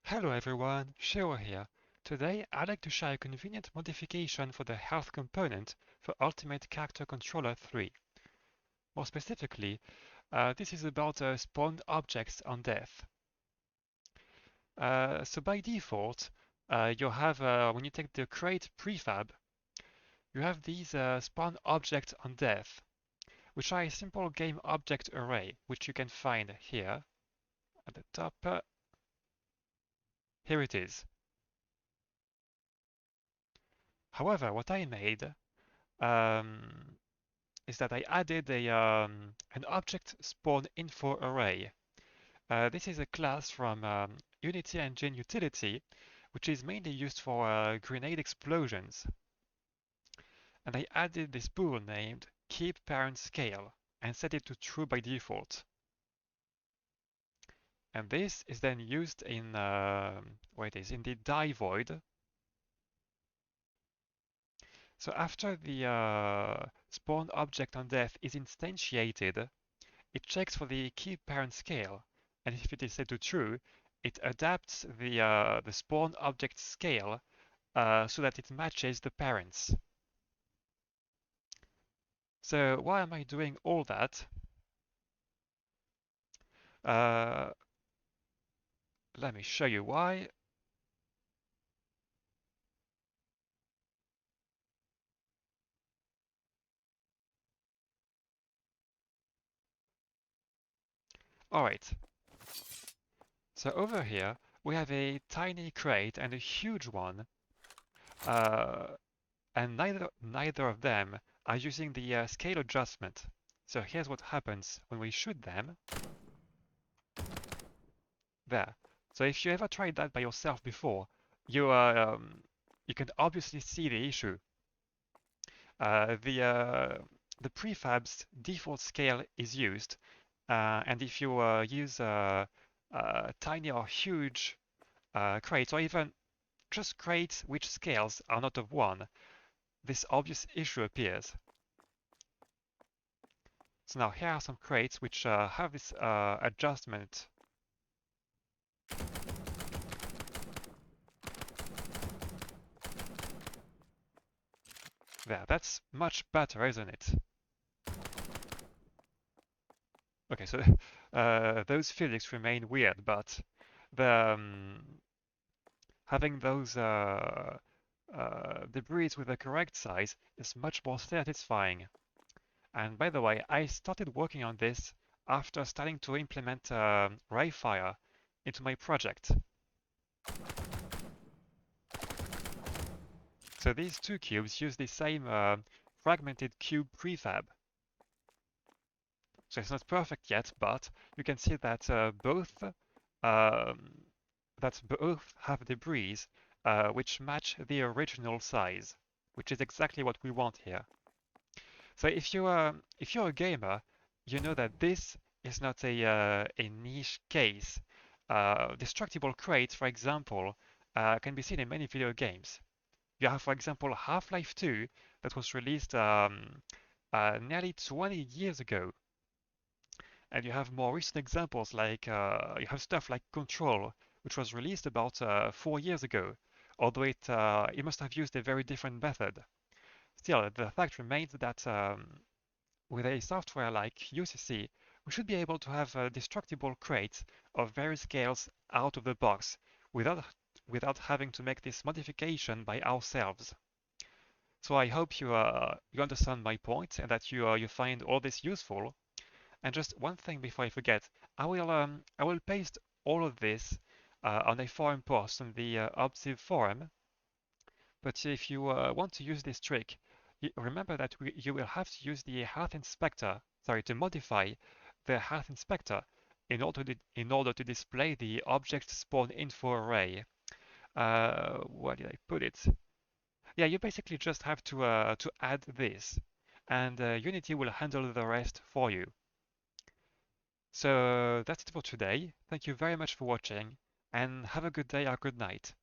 Hello everyone, Sheo here. Today I'd like to share a convenient modification for the health component for Ultimate Character Controller 3. More specifically, this is about spawned objects on death. So by default, you have, when you take the crate prefab, you have these spawn objects on death, which are a simple game object array, which you can find here at the top. Here it is. However, what I made um, is that I added an object spawn info array. This is a class from Unity Engine Utility, which is mainly used for grenade explosions. And I added this bool named keep parent scale and set it to true by default. And this is then used in where it is in the die void. So after the spawn object on death is instantiated, it checks for the keep parent scale, and if it is set to true, it adapts the spawn object scale so that it matches the parents. So why am I doing all that? Uh, Let me show you why. Alright, so over here we have a tiny crate and a huge one, uh, and neither of them are using the scale adjustment. So here's what happens when we shoot them. There. So if you ever tried that by yourself before, you you can obviously see the issue. Uh, the uh, the prefab's default scale is used, and if you use tiny or huge crates, or even just crates which scales are not of 1, this obvious issue appears. So now here are some crates which have this adjustment. There, that's much better, isn't it? Okay, so those physics remain weird, but the having those debris with the correct size is much more satisfying. And by the way, I started working on this after starting to implement Rayfire into my project. So these two cubes use the same fragmented cube prefab. So it's not perfect yet, but you can see that um, both have debris which match the original size, which is exactly what we want here. So if you're a gamer, you know that this is not a niche case. Destructible crates, for example, can be seen in many video games. You have, for example, Half-Life 2 that was released nearly 20 years ago. And you have more recent examples like you have stuff like Control, which was released about 4 years ago, although it must have used a very different method. Still, the fact remains that with a software like UCC, we should be able to have destructible crates of various scales out of the box without having to make this modification by ourselves. So I hope you understand my point and that you find all this useful. And just one thing before I forget, I will paste all of this on a forum post on the Obsiv forum. But if you want to use this trick, remember that you will have to use the health inspector, sorry, to modify the health inspector in order to display the object spawn info array. Where did I put it? Yeah, you basically just have to add this, and Unity will handle the rest for you. So that's it for today. Thank you very much for watching, and have a good day or good night.